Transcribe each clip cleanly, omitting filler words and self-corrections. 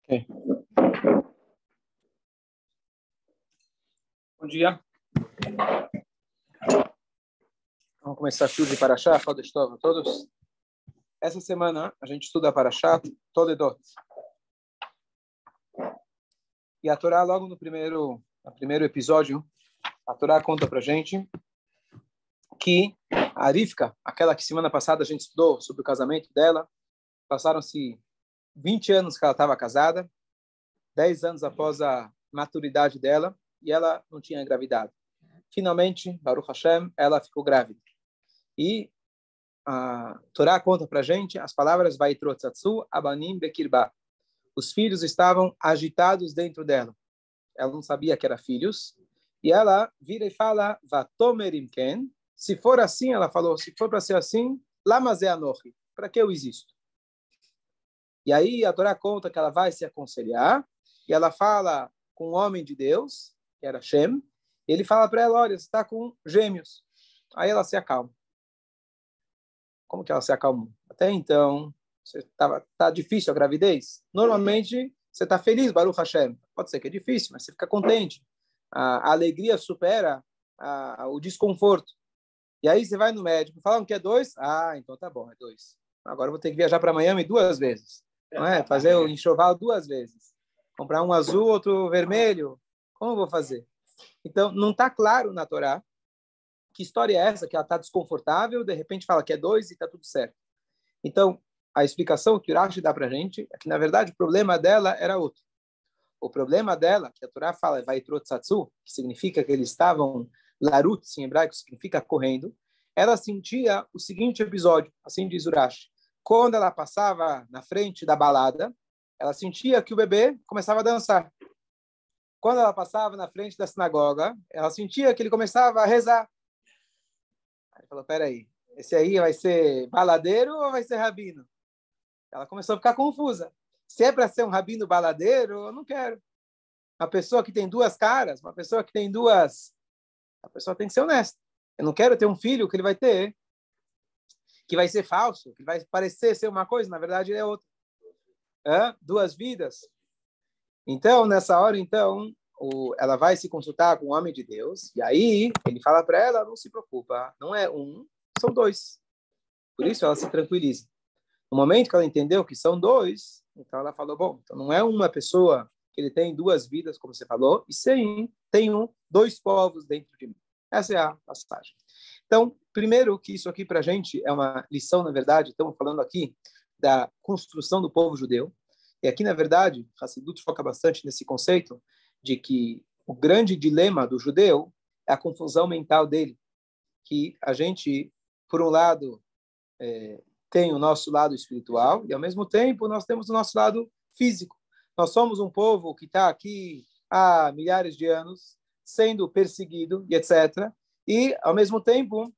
Okay. Bom dia. Vamos começar a estudar de Parashá, Chodesh Tov a todos. Essa semana a gente estuda Parashá Toledot. E a Torá, logo no primeiro episódio, a Torá conta pra gente que a Rivka, aquela que semana passada a gente estudou sobre o casamento dela, passaram-se 20 anos que ela estava casada, 10 anos após a maturidade dela, e ela não tinha engravidado. Finalmente, Baruch Hashem, ela ficou grávida. E a Torá conta para a gente as palavras Vaitro Tzatzu Abanim Bekirba. Os filhos estavam agitados dentro dela. Ela não sabia que eram filhos. E ela vira e fala, Vatomerim Ken. Se for assim, ela falou, se for para ser assim, Lamazé Anochi. Para que eu existo? E aí a Torá conta que ela vai se aconselhar, e ela fala com um homem de Deus, que era Shem, e ele fala para ela, olha, você está com gêmeos. Aí ela se acalma. Como que ela se acalmou? Até então, tá difícil a gravidez? Normalmente, você está feliz, Baruch Hashem. Pode ser que é difícil, mas você fica contente. A alegria supera o desconforto. E aí você vai no médico, falam que é 2? Ah, então tá bom, é 2. Agora eu vou ter que viajar para Miami 2 vezes. Não é? Fazer o enxoval 2 vezes. Comprar um azul, outro vermelho. Como eu vou fazer? Então, não está claro na Torá que história é essa, que ela está desconfortável, de repente fala que é 2 e está tudo certo. Então, a explicação que o Rashi dá para a gente é que, na verdade, o problema dela era outro. O problema dela, que a Torá fala, Vaitro Tzatzu, que significa que eles estavam larutz, em hebraico, significa correndo, ela sentia o seguinte episódio, assim diz o Rashi. Quando ela passava na frente da balada, ela sentia que o bebê começava a dançar. Quando ela passava na frente da sinagoga, ela sentia que ele começava a rezar. Aí falou, peraí, esse aí vai ser baladeiro ou vai ser rabino? Ela começou a ficar confusa. Se é para ser um rabino baladeiro, eu não quero. Uma pessoa que tem 2 caras, uma pessoa que tem 2... A pessoa tem que ser honesta. Eu não quero ter um filho que ele vai ter, que vai ser falso, que vai parecer ser uma coisa, na verdade ele é outra. 2 vidas. Então, nessa hora, ela vai se consultar com o homem de Deus, e aí ele fala para ela, não se preocupa, não é 1, são 2. Por isso ela se tranquiliza. No momento que ela entendeu que são 2, então ela falou, bom, então não é uma pessoa que ele tem 2 vidas, como você falou, e sim, tem 2 povos dentro de mim. Essa é a passagem. Então, primeiro que isso aqui para a gente é uma lição, na verdade, estamos falando aqui da construção do povo judeu, e aqui, na verdade, Hassidut foca bastante nesse conceito de que o grande dilema do judeu é a confusão mental dele, que a gente, por um lado, tem o nosso lado espiritual e, ao mesmo tempo, nós temos o nosso lado físico. Nós somos um povo que está aqui há milhares de anos, sendo perseguido e etc. E, ao mesmo tempo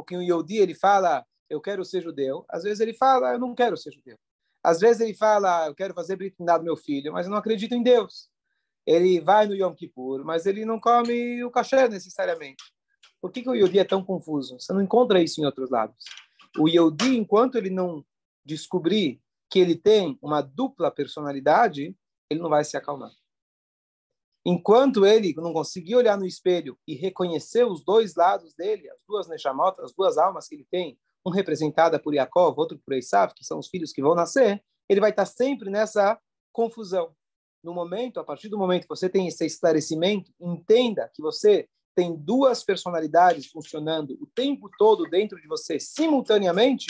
que o Yehudi, ele fala, eu quero ser judeu, às vezes ele fala, eu não quero ser judeu. Às vezes ele fala, eu quero fazer Brit Milá do meu filho, mas eu não acredito em Deus. Ele vai no Yom Kippur, mas ele não come o kasher necessariamente. Por que o Yehudi é tão confuso? Você não encontra isso em outros lados. O Yehudi, enquanto ele não descobrir que ele tem uma dupla personalidade, ele não vai se acalmar. Enquanto ele não conseguir olhar no espelho e reconhecer os 2 lados dele, as 2 Neshamot, as 2 almas que ele tem, um representada por Yaakov, outro por Esav, que são os filhos que vão nascer, ele vai estar sempre nessa confusão. A partir do momento que você tem esse esclarecimento, entenda que você tem 2 personalidades funcionando o tempo todo dentro de você simultaneamente,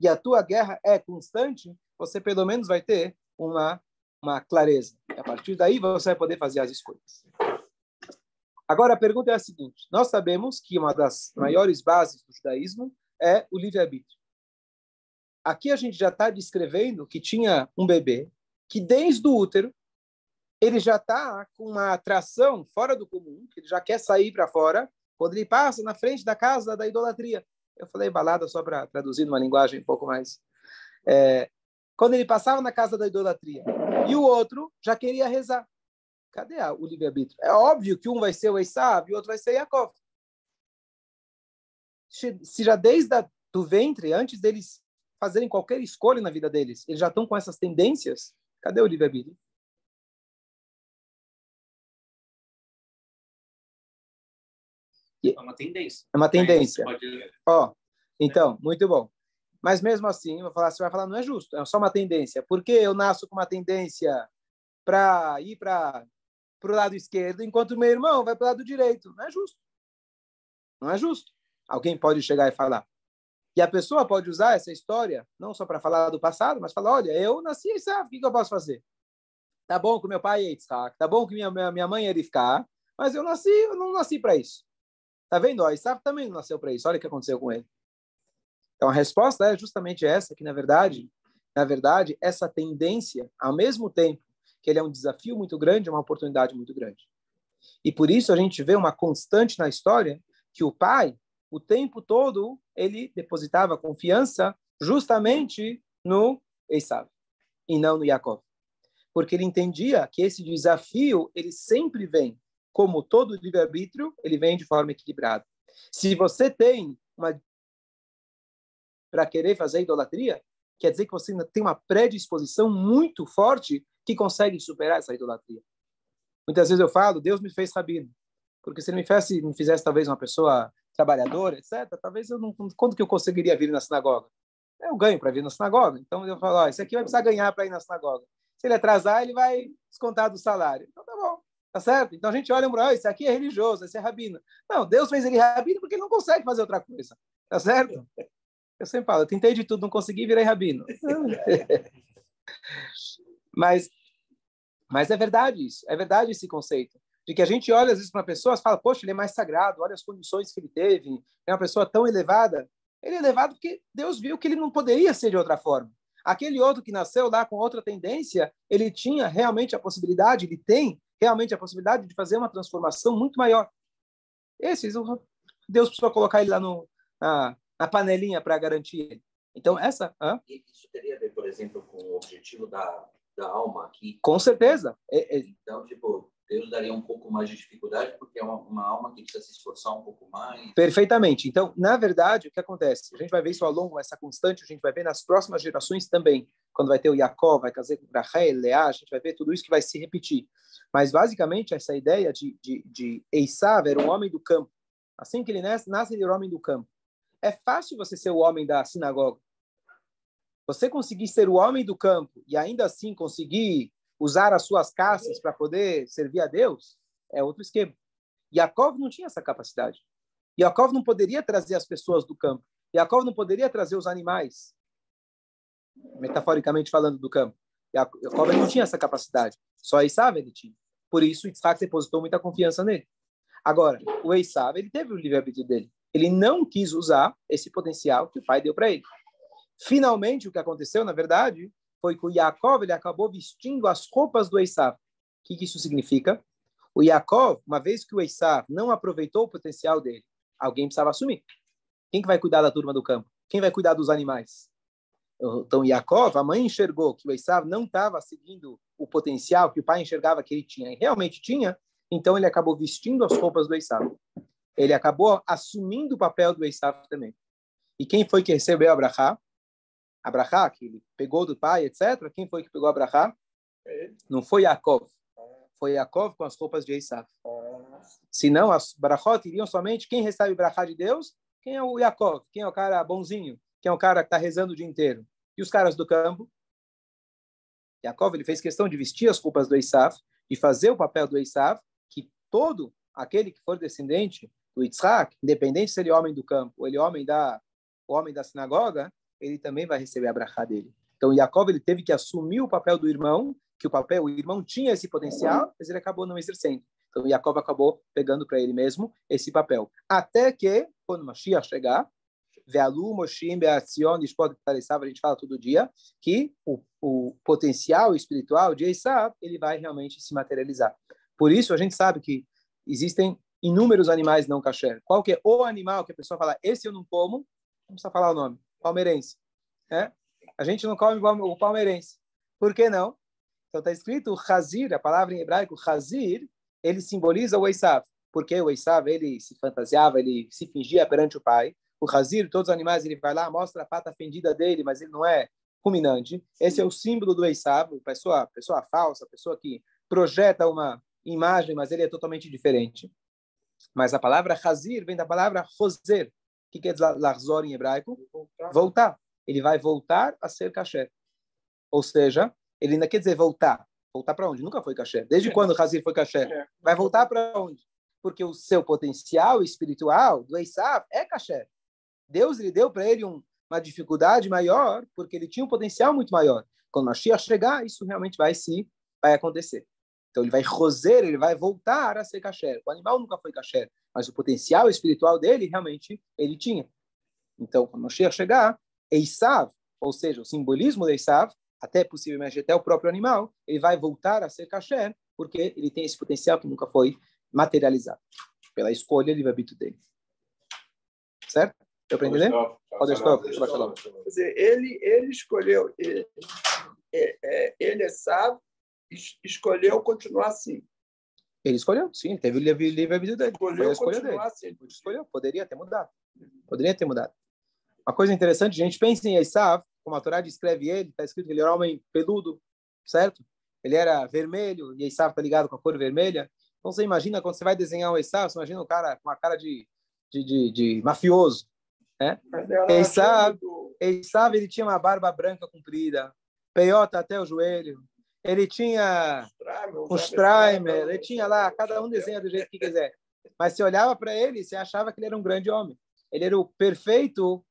e a tua guerra é constante, você pelo menos vai ter uma clareza. E a partir daí você vai poder fazer as escolhas. Agora a pergunta é a seguinte, nós sabemos que uma das maiores bases do judaísmo é o livre-arbítrio. Aqui a gente já está descrevendo que tinha um bebê que desde o útero ele já está com uma atração fora do comum, que ele já quer sair para fora, quando ele passa na frente da casa da idolatria. Eu falei balada só para traduzir numa linguagem um pouco mais... quando ele passava na casa da idolatria, e o outro já queria rezar. Cadê o livre-arbítrio? É óbvio que um vai ser o Esav e o outro vai ser Yaakov. Se já desde do ventre, antes deles fazerem qualquer escolha na vida deles, eles já estão com essas tendências, Cadê o livre-arbítrio? É uma tendência. É uma tendência. Pode... Então, muito bom. Mas mesmo assim, você vai falar, não é justo, é só uma tendência. Por que eu nasço com uma tendência para ir para o lado esquerdo, enquanto o meu irmão vai para o lado direito? Não é justo. Não é justo. Alguém pode chegar e falar. E a pessoa pode usar essa história, não só para falar do passado, mas falar, olha, eu nasci, sabe, o que eu posso fazer? Tá bom que meu pai é Yitzhak, tá bom que minha mãe é Rivka, mas eu não nasci para isso. Tá vendo? O Isaac também não nasceu para isso. Olha o que aconteceu com ele. Então, a resposta é justamente essa, que, na verdade, essa tendência, ao mesmo tempo que ele é um desafio muito grande, é uma oportunidade muito grande. E por isso a gente vê uma constante na história que o pai, o tempo todo, ele depositava confiança justamente no Esaú e não no Yaakov. Porque ele entendia que esse desafio, ele sempre vem, como todo livre-arbítrio, ele vem de forma equilibrada. Se você tem para querer fazer idolatria, quer dizer que você tem uma predisposição muito forte que consegue superar essa idolatria. Muitas vezes eu falo, Deus me fez rabino, porque se ele me fizesse talvez uma pessoa trabalhadora, etc., talvez eu não... Quando que eu conseguiria vir na sinagoga? Eu ganho para vir na sinagoga, então eu falo, esse aqui vai precisar ganhar para ir na sinagoga. Se ele atrasar, ele vai descontar do salário. Então tá bom, tá certo? Então a gente olha para esse aqui é religioso, esse é rabino. Não, Deus fez ele rabino porque ele não consegue fazer outra coisa, tá certo? Eu sempre falo, eu tentei de tudo, não consegui, virei rabino. mas é verdade isso, é verdade esse conceito. De que a gente olha às vezes para pessoas e fala, poxa, ele é mais sagrado, olha as condições que ele teve, é uma pessoa tão elevada. Ele é elevado porque Deus viu que ele não poderia ser de outra forma. Aquele outro que nasceu lá com outra tendência, ele tinha realmente a possibilidade, ele tem realmente a possibilidade de fazer uma transformação muito maior. Deus precisou colocar ele lá na panelinha para garantir ele. Então, essa... Isso teria a ver, por exemplo, com o objetivo da alma aqui? Com certeza. Então, tipo, Deus daria um pouco mais de dificuldade porque é uma alma que precisa se esforçar um pouco mais. Perfeitamente. Então, na verdade, o que acontece? A gente vai ver isso ao longo, essa constante, a gente vai ver nas próximas gerações também. Quando vai ter o Jacob, vai casar com Rachel, Leá, a gente vai ver tudo isso que vai se repetir. Mas, basicamente, essa ideia de Esaú era um homem do campo. Assim que ele nasce, ele era um homem do campo. É fácil você ser o homem da sinagoga. Você conseguir ser o homem do campo e ainda assim conseguir usar as suas caças para poder servir a Deus, é outro esquema. Yaakov não tinha essa capacidade. Yaakov não poderia trazer as pessoas do campo. Yaakov não poderia trazer os animais, metaforicamente falando, do campo. Yaakov não tinha essa capacidade. Só Esaú ele tinha. Por isso, Yitzhak depositou muita confiança nele. Agora, o Esaú, ele teve o livre-arbítrio dele. Ele não quis usar esse potencial que o pai deu para ele. Finalmente, o que aconteceu, na verdade, foi que o Yaakov ele acabou vestindo as roupas do Esaú. O que isso significa? O Yaakov, uma vez que o Esaú não aproveitou o potencial dele, alguém precisava assumir. Quem que vai cuidar da turma do campo? Quem vai cuidar dos animais? Então, Yaakov, a mãe enxergou que o Esaú não estava seguindo o potencial que o pai enxergava que ele tinha, e realmente tinha, então ele acabou vestindo as roupas do Esaú. Ele acabou assumindo o papel do Esaú também. E quem foi que recebeu a brachá? A brachá, que ele pegou do pai, etc. Quem foi que pegou a brachá? Não foi Yaakov. Foi Yaakov com as roupas de Esaú. Senão, as brachot iriam somente quem recebe brachá de Deus, quem é o Yaakov, quem é o cara bonzinho, quem é o cara que está rezando o dia inteiro. E os caras do campo? Yaakov, ele fez questão de vestir as roupas do Esaú, de fazer o papel do Esaú, que todo aquele que for descendente do Yitzhak, independente se ele é homem do campo ou ele é homem da sinagoga, ele também vai receber a brachá dele. Então, Yaakov, ele teve que assumir o papel do irmão, que o irmão tinha esse potencial, mas ele acabou não exercendo. Então, Yaakov acabou pegando para ele mesmo esse papel. Até que, quando Mashiach chegar, Ve'alu Moshim Be'atzion, a gente fala todo dia, que o potencial espiritual de Esaú, ele vai realmente se materializar. Por isso, a gente sabe que existem inúmeros animais não kasher. Qual que é o animal que a pessoa fala, esse eu não como, não precisa falar o nome, palmeirense. A gente não come o palmeirense. Por que não? Então está escrito Hazir, a palavra em hebraico Hazir, ele simboliza o Esaú. Porque o Esaú, ele se fantasiava, ele se fingia perante o pai. O Hazir, todos os animais, ele vai lá, mostra a pata fendida dele, mas ele não é ruminante. Esse é o símbolo do Esav, pessoa falsa, pessoa que projeta uma imagem, mas ele é totalmente diferente. Mas a palavra Hazir vem da palavra Hoser. O que quer dizer Lahzor em hebraico? Voltar. Ele vai voltar a ser kasher. Ou seja, ele ainda quer dizer voltar. Voltar para onde? Nunca foi kasher. Desde quando o Hazir foi kasher? Vai voltar para onde? Porque o seu potencial espiritual do Esav é kasher. Deus lhe deu para ele uma dificuldade maior, porque ele tinha um potencial muito maior. Quando Mashiach chegar, isso realmente vai acontecer. Então ele vai roser, ele vai voltar a ser kasher. O animal nunca foi kasher, mas o potencial espiritual dele realmente ele tinha. Então, quando Mashiach chegar, Esav, ou seja, o simbolismo de Esav, até possivelmente até o próprio animal, ele vai voltar a ser kasher, porque ele tem esse potencial que nunca foi materializado pela escolha livre-arbítrio dele. Certo? Eu aprendi, né? Quer dizer, ele escolheu, ele é sábio, escolheu continuar assim. Ele escolheu, sim, teve o livre-arbítrio dele. Escolheu foi a escolha continuar dele. assim. Escolheu, poderia ter mudado. Poderia ter mudado. Uma coisa interessante, a gente pensa em Esav, como a Torá descreve ele, está escrito que ele era um homem peludo, certo? Ele era vermelho, e Esav está ligado com a cor vermelha. Então você imagina, quando você vai desenhar um Esav, você imagina um cara com uma cara de mafioso, né? Esav, ele tinha uma barba branca comprida, peiota até o joelho, ele tinha um Streimer, ele tinha lá, cada um desenha do jeito que quiser. Mas você olhava para ele, você achava que ele era um grande homem. Ele era o perfeita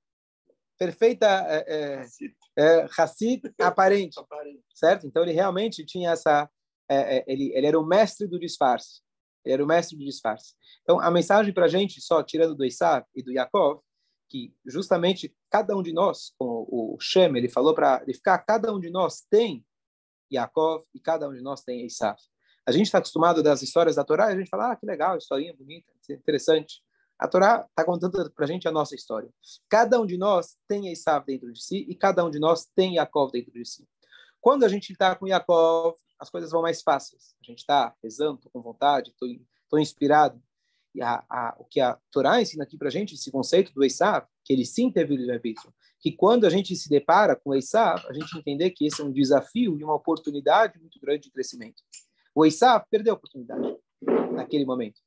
Hassid aparente, certo? Então ele realmente tinha essa, ele era o mestre do disfarce. Ele era o mestre do disfarce. Então a mensagem para a gente, só tirando do Esav e do Yaakov, que justamente cada um de nós, como o Shem, ele falou para ficar, cada um de nós tem Yaakov e cada um de nós tem Esav. A gente está acostumado das histórias da Torá, e a gente fala, que legal, historinha bonita, interessante. A Torá está contando para a gente a nossa história. Cada um de nós tem Esav dentro de si e cada um de nós tem Yaakov dentro de si. Quando a gente está com Yaakov, as coisas vão mais fáceis. A gente está rezando, estou com vontade, estou inspirado. E o que a Torá ensina aqui para a gente, esse conceito do Esav, que ele sim teve livre-arbítrio, que quando a gente se depara com o Esav, a gente entender que esse é um desafio e uma oportunidade muito grande de crescimento. O Esav perdeu a oportunidade naquele momento.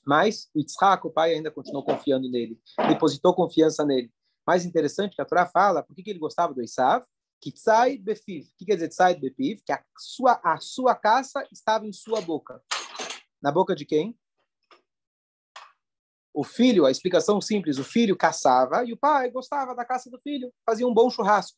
Mas o Yitzhak, o pai, ainda continuou confiando nele, depositou confiança nele. Mais interessante que a Torá fala, por que ele gostava do Esav? Que tzai befiv. O que quer dizer tzai befiv? Que a sua caça estava em sua boca. Na boca de quem? O filho, a explicação simples, o filho caçava e o pai gostava da caça do filho, fazia um bom churrasco.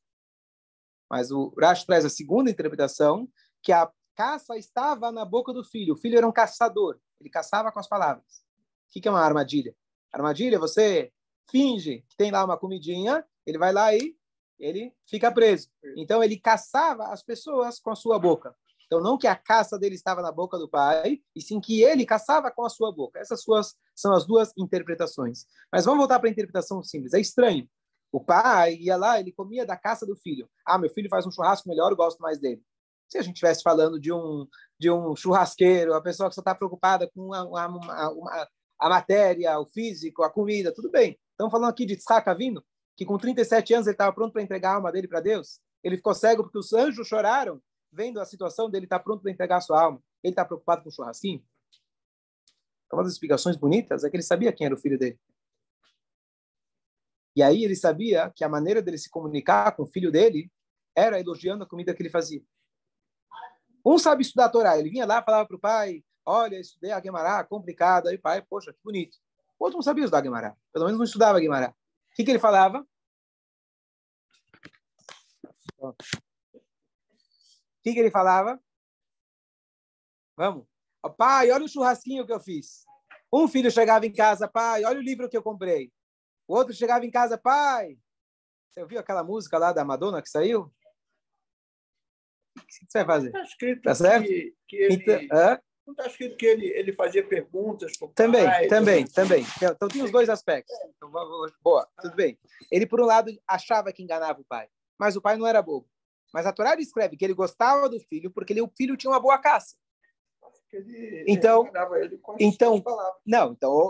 Mas o Rashi traz a segunda interpretação, que a caça estava na boca do filho. O filho era um caçador, ele caçava com as palavras. O que é uma armadilha? Armadilha, você finge que tem lá uma comidinha, ele vai lá e ele fica preso. Então ele caçava as pessoas com a sua boca. Então, não que a caça dele estava na boca do pai, e sim que ele caçava com a sua boca. Essas são as duas interpretações. Mas vamos voltar para a interpretação simples. É estranho. O pai ia lá, ele comia da caça do filho. Meu filho faz um churrasco melhor, eu gosto mais dele. Se a gente estivesse falando de um churrasqueiro, a pessoa que só está preocupada com a matéria, o físico, a comida, tudo bem. Estamos falando aqui de Yitzhak Avinu, que com 37 anos ele estava pronto para entregar a alma dele para Deus. Ele ficou cego porque os anjos choraram, vendo a situação dele estar pronto para entregar a sua alma. Ele está preocupado com o churrasquinho? Uma das explicações bonitas é que ele sabia quem era o filho dele. E aí ele sabia que a maneira dele se comunicar com o filho dele era elogiando a comida que ele fazia. Um sabe estudar a Torá. Ele vinha lá, falava para o pai, olha, estudei a Guemará, complicado. Aí o pai, poxa, que bonito. O outro não sabia estudar a Guemará. Pelo menos não estudava a Guemará. O que ele falava? O que ele falava? Vamos. Pai, olha o churrasquinho que eu fiz. Um filho chegava em casa, pai, olha o livro que eu comprei. O outro chegava em casa, pai. Você ouviu aquela música lá da Madonna que saiu? O que você vai fazer? Está escrito tá certo? que ele... Então, não está escrito que ele fazia perguntas para o pai? Também. Então, tem os dois Enfim. aspectos. Então, boa, tudo bem. Ele, por um lado, achava que enganava o pai. Mas o pai não era bobo. Mas a Torá descreve que ele gostava do filho porque o filho tinha uma boa caça. Então,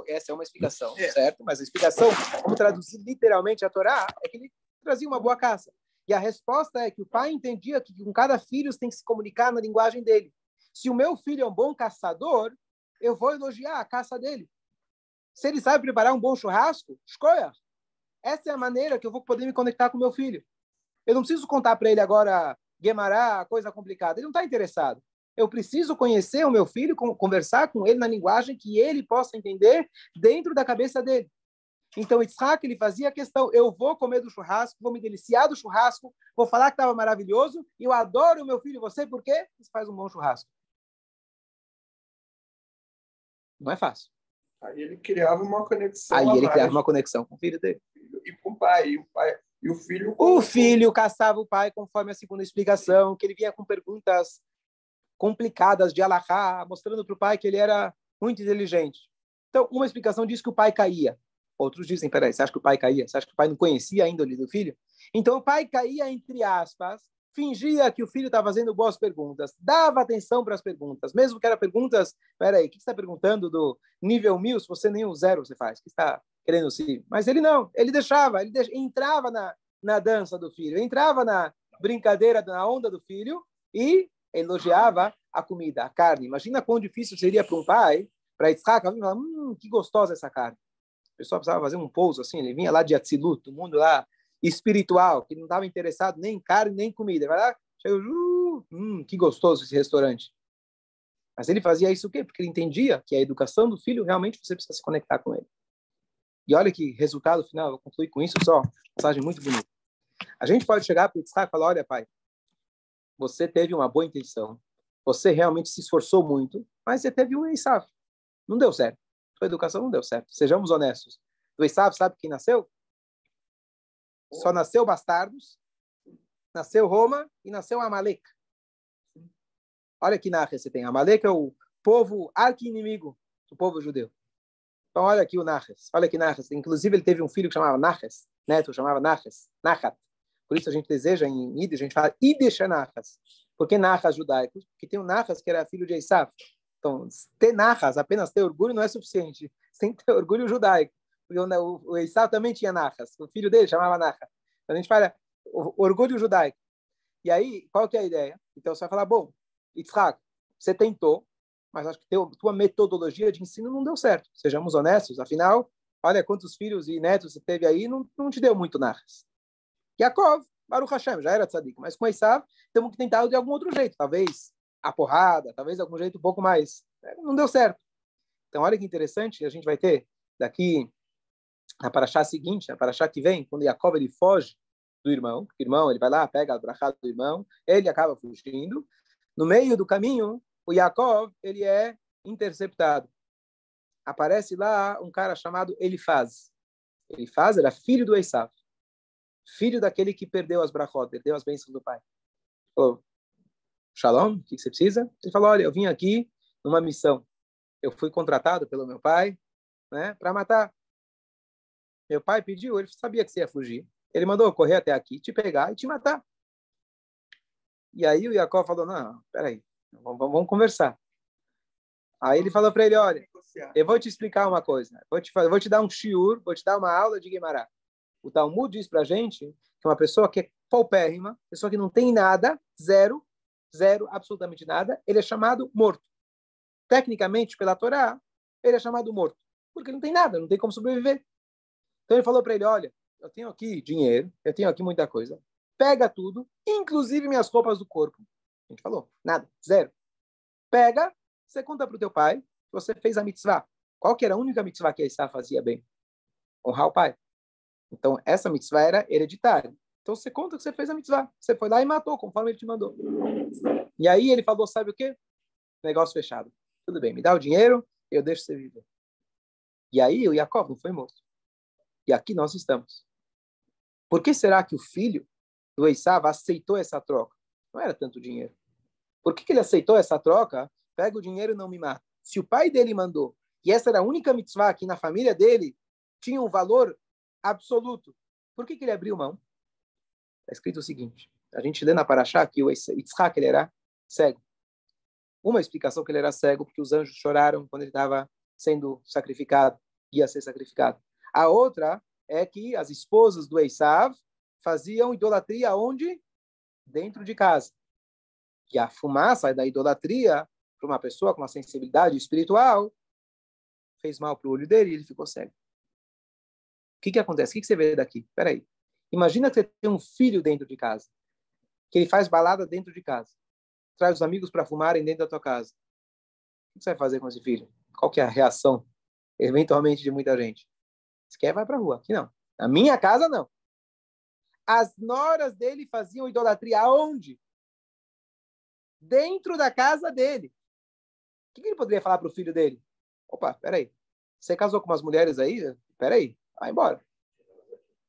essa é uma explicação, certo? Mas a explicação, como traduzir literalmente a Torá, é que ele trazia uma boa caça. E a resposta é que o pai entendia que com cada filho tem que se comunicar na linguagem dele. Se o meu filho é um bom caçador, eu vou elogiar a caça dele. Se ele sabe preparar um bom churrasco, escolha. Essa é a maneira que eu vou poder me conectar com o meu filho. Eu não preciso contar para ele agora, Guemará, coisa complicada. Ele não está interessado. Eu preciso conhecer o meu filho, conversar com ele na linguagem que ele possa entender dentro da cabeça dele. Então, Yitzhak, ele fazia a questão, eu vou comer do churrasco, vou me deliciar do churrasco, vou falar que estava maravilhoso, e eu adoro o meu filho, você, por quê? Você faz um bom churrasco. Não é fácil. Aí ele criava uma conexão. Aí ele criava uma conexão com o filho dele. E com o pai. E o filho... O filho caçava o pai, conforme a segunda explicação, que ele vinha com perguntas complicadas de alahá, mostrando para o pai que ele era muito inteligente. Então, uma explicação diz que o pai caía. Outros dizem, peraí, você acha que o pai caía? Você acha que o pai não conhecia a índole do filho? Então, o pai caía, entre aspas, fingia que o filho estava fazendo boas perguntas, dava atenção para as perguntas, mesmo que eram perguntas, peraí, o que você está perguntando do nível 1000, se você nem o 0 você faz? O que você está querendo se... Mas ele não, ele deixava, entrava na dança do filho, entrava na brincadeira, na onda do filho e elogiava a comida, a carne. Imagina quão difícil seria para um pai, para Yitzhak, falar, que gostosa essa carne. O pessoal precisava fazer um pouso assim, ele vinha lá de Atzilut, do mundo lá espiritual, que não estava interessado nem em carne, nem em comida. Ele vai lá, chega, que gostoso esse restaurante. Mas ele fazia isso o quê? Porque ele entendia que a educação do filho, realmente você precisa se conectar com ele. E olha que resultado final, eu concluí com isso só, passagem muito bonita. A gente pode chegar para o Yitzhak e falar, olha pai, você teve uma boa intenção, você realmente se esforçou muito, mas você teve um Esav. Não deu certo. Sua educação não deu certo. Sejamos honestos. Do Esav, sabe quem nasceu? Só nasceu bastardos, nasceu Roma e nasceu Amalek. Olha que Naches você tem. Amalek é o povo arqui-inimigo do povo judeu. Então olha aqui o Naches. Olha que Naches. Inclusive ele teve um filho que chamava Naches, neto chamava Naches, Nachat. Por isso a gente deseja em Yiddish, a gente fala Yiddish Nachas. Por que Nachas judaicos? Porque tem um Nachas que era filho de Esav. Então, ter Nachas, apenas ter orgulho não é suficiente. Você tem que ter orgulho judaico. Porque o Esav também tinha Nachas. O filho dele chamava Nachas. Então a gente fala orgulho judaico. E aí, qual que é a ideia? Então você vai falar, bom, Yitzhak, você tentou, mas acho que tua metodologia de ensino não deu certo. Sejamos honestos. Afinal, olha quantos filhos e netos você teve aí, não te deu muito Nachas. Yaakov, Baruch Hashem, já era tzadik, mas com Esav temos que tentar de algum outro jeito, talvez a porrada, talvez de algum jeito um pouco mais, não deu certo. Então olha que interessante, a gente vai ter daqui na paraxá seguinte, na paraxá que vem, quando Yaakov ele foge do irmão, o irmão ele vai lá, pega a brachá do irmão, ele acaba fugindo, no meio do caminho, o Yaakov ele é interceptado. Aparece lá um cara chamado Elifaz. Elifaz era filho do Esav. Filho daquele que perdeu as brachot, perdeu as bênçãos do pai. Falou, Shalom, o que você precisa? Ele falou, olha, eu vim aqui numa missão. Eu fui contratado pelo meu pai, né, para matar. Meu pai pediu, ele sabia que você ia fugir. Ele mandou eu correr até aqui, te pegar e te matar. E aí o Yaakov falou, não, peraí, vamos conversar. Aí ele falou para ele, olha, eu vou te explicar uma coisa. Eu vou te dar um shiur, vou te dar uma aula de Guemará. O Talmud diz para a gente que uma pessoa que é paupérrima, pessoa que não tem nada, zero, absolutamente nada, ele é chamado morto. Tecnicamente, pela Torá, ele é chamado morto, porque não tem nada, não tem como sobreviver. Então ele falou para ele, olha, eu tenho aqui dinheiro, eu tenho aqui muita coisa, pega tudo, inclusive minhas roupas do corpo. A gente falou, nada, zero. Pega, você conta para o teu pai que você fez a mitzvah. Qual que era a única mitzvah que a Esav fazia bem? Honrar o pai. Então, essa mitzvah era hereditária. Então, você conta que você fez a mitzvah. Você foi lá e matou, conforme ele te mandou. E aí ele falou, sabe o quê? Negócio fechado. Tudo bem, me dá o dinheiro, eu deixo você viver. E aí o Yaakov não foi morto. E aqui nós estamos. Por que será que o filho do Esav aceitou essa troca? Não era tanto dinheiro. Por que ele aceitou essa troca? Pega o dinheiro e não me mata. Se o pai dele mandou, e essa era a única mitzvah que na família dele tinha um valor absoluto, por que ele abriu mão? Está escrito o seguinte, a gente lê na paraxá que o Yitzhak ele era cego. Uma explicação que ele era cego, porque os anjos choraram quando ele estava sendo sacrificado, ia ser sacrificado. A outra é que as esposas do Esav faziam idolatria onde? Dentro de casa. E a fumaça da idolatria, para uma pessoa com uma sensibilidade espiritual, fez mal para o olho dele e ele ficou cego. O que acontece? O que você vê daqui? Espera aí. Imagina que você tem um filho dentro de casa, que ele faz balada dentro de casa, traz os amigos para fumarem dentro da tua casa. O que você vai fazer com esse filho? Qual que é a reação, eventualmente, de muita gente? Se quer, vai para a rua. Aqui não. Na minha casa, não. As noras dele faziam idolatria aonde? Dentro da casa dele. O que ele poderia falar para o filho dele? Opa, peraí. Você casou com umas mulheres aí? Peraí, vai embora.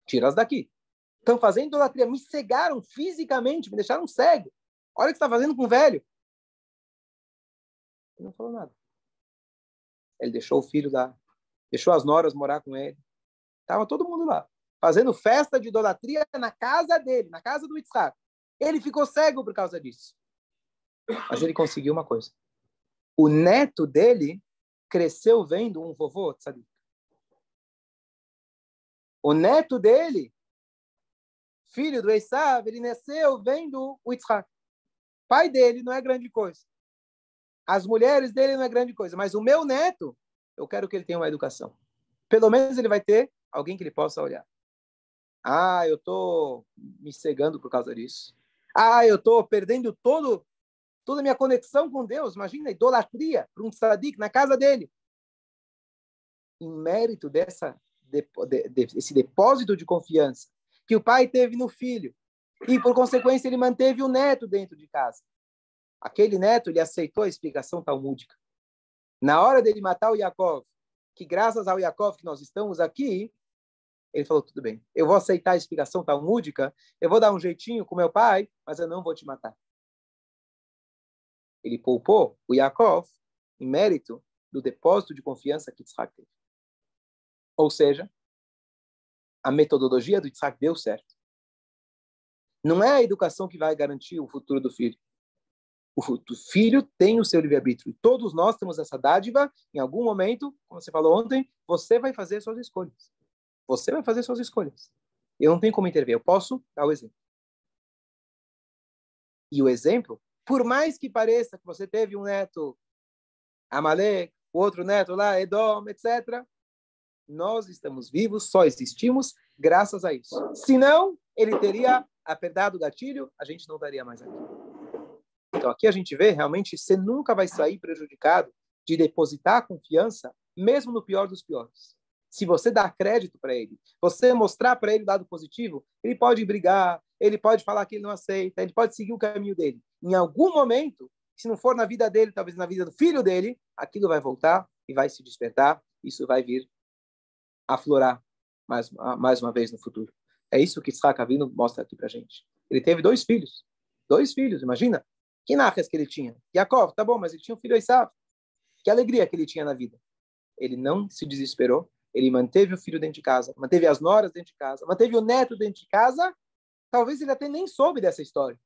Tira-as daqui. Estão fazendo idolatria. Me cegaram fisicamente, me deixaram cego. Olha o que você está fazendo com o velho. Ele não falou nada. Ele deixou o filho lá. Deixou as noras morar com ele. Estava todo mundo lá. Fazendo festa de idolatria na casa dele, na casa do Yitzhak. Ele ficou cego por causa disso. Mas ele conseguiu uma coisa. O neto dele cresceu vendo um vovô tzadik. O neto dele, filho do Esav, ele nasceu vendo o Yitzhak. Pai dele não é grande coisa. As mulheres dele não é grande coisa. Mas o meu neto, eu quero que ele tenha uma educação. Pelo menos ele vai ter alguém que ele possa olhar. Ah, eu estou me cegando por causa disso. Ah, eu estou perdendo toda a minha conexão com Deus. Imagina, idolatria para um tzadik na casa dele. Em mérito desse depósito de confiança que o pai teve no filho. E, por consequência, ele manteve o neto dentro de casa. Aquele neto, ele aceitou a explicação talmúdica. Na hora dele matar o Yaakov, que graças ao Yaakov que nós estamos aqui, ele falou, tudo bem, eu vou aceitar a explicação talmúdica, eu vou dar um jeitinho com meu pai, mas eu não vou te matar. Ele poupou o Yaakov em mérito do depósito de confiança que Yitzhak teve. Ou seja, a metodologia do Yitzhak deu certo. Não é a educação que vai garantir o futuro do filho. O filho tem o seu livre-arbítrio. E todos nós temos essa dádiva. Em algum momento, como você falou ontem, você vai fazer suas escolhas. Você vai fazer suas escolhas. Eu não tenho como intervir. Eu posso dar o exemplo. E o exemplo, por mais que pareça que você teve um neto Amalek, o outro neto lá, Edom, etc., nós estamos vivos, só existimos graças a isso. Senão, ele teria apertado o gatilho, a gente não estaria mais aqui. Então, aqui a gente vê, realmente, você nunca vai sair prejudicado de depositar confiança, mesmo no pior dos piores. Se você dá crédito para ele, você mostrar para ele o lado positivo, ele pode brigar, ele pode falar que ele não aceita, ele pode seguir o caminho dele. Em algum momento, se não for na vida dele, talvez na vida do filho dele, aquilo vai voltar e vai se despertar, isso vai vir aflorar mais uma vez no futuro. É isso que Yitzhak Avinu mostra aqui para a gente. Ele teve dois filhos, imagina. Que nachas que ele tinha? Yaakov, tá bom, mas ele tinha um filho Esav. Que alegria que ele tinha na vida. Ele não se desesperou, ele manteve o filho dentro de casa, manteve as noras dentro de casa, manteve o neto dentro de casa. Talvez ele até nem soube dessa história.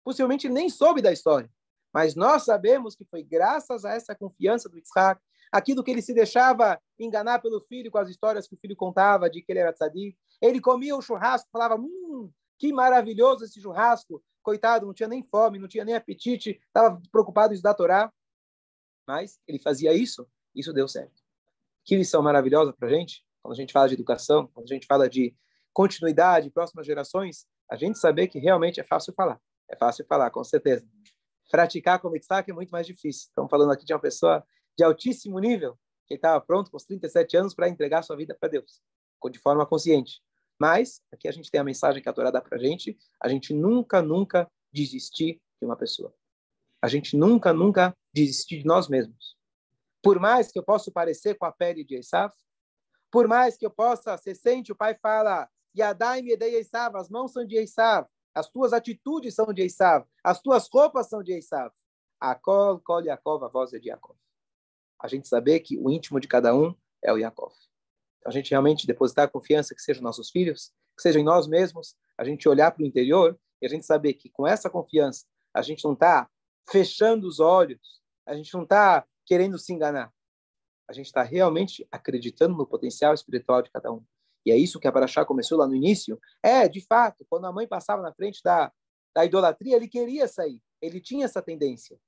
Possivelmente ele nem soube da história. Mas nós sabemos que foi graças a essa confiança do Yitzhak, aquilo que ele se deixava enganar pelo filho com as histórias que o filho contava de que ele era tzadik. Ele comia o churrasco, falava, que maravilhoso esse churrasco. Coitado, não tinha nem fome, não tinha nem apetite, estava preocupado em estudar a Torá. Mas ele fazia isso deu certo. Que lição maravilhosa para a gente, quando a gente fala de educação, quando a gente fala de continuidade, próximas gerações, a gente saber que realmente é fácil falar, com certeza. Praticar como Yitzhak é muito mais difícil. Estamos falando aqui de uma pessoa de altíssimo nível, que estava pronto com os 37 anos para entregar sua vida para Deus, de forma consciente. Mas, aqui a gente tem a mensagem que a Torá dá para a gente nunca desistir de uma pessoa. A gente nunca desistir de nós mesmos. Por mais que eu possa parecer com a pele de Esav, por mais que eu possa, você sente, o pai fala, Yadai Yedei Esav, as mãos são de Esav, as tuas atitudes são de Esav, as tuas roupas são de Esav. Akol, Kol Yaakov, a voz é de Yaakov. A gente saber que o íntimo de cada um é o Yaakov. A gente realmente depositar confiança que sejam nossos filhos, que sejam em nós mesmos, a gente olhar para o interior e a gente saber que com essa confiança a gente não está fechando os olhos, a gente não está querendo se enganar. A gente está realmente acreditando no potencial espiritual de cada um. E é isso que a Parashá começou lá no início. De fato, quando a mãe passava na frente da idolatria, ele queria sair. Ele tinha essa tendência.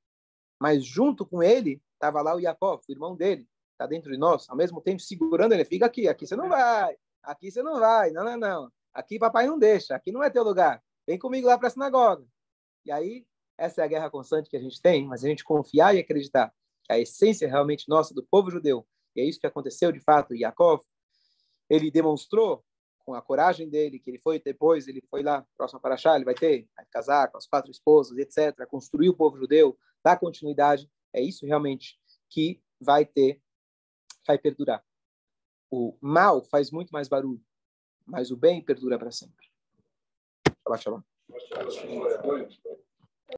Mas junto com ele, estava lá o Yaakov, o irmão dele, está dentro de nós, ao mesmo tempo segurando ele. Fica aqui você não vai. Aqui você não vai. Não, não. Aqui papai não deixa. Aqui não é teu lugar. Vem comigo lá para a sinagoga. E aí, essa é a guerra constante que a gente tem, mas a gente confiar e acreditar que a essência realmente nossa do povo judeu, e é isso que aconteceu de fato, Yaakov, ele demonstrou com a coragem dele, que ele foi lá, próximo a Parashá, ele vai casar com as 4 esposas, etc., construir o povo judeu, dar continuidade, é isso realmente que vai perdurar. O mal faz muito mais barulho, mas o bem perdura para sempre. Shabbat shalom.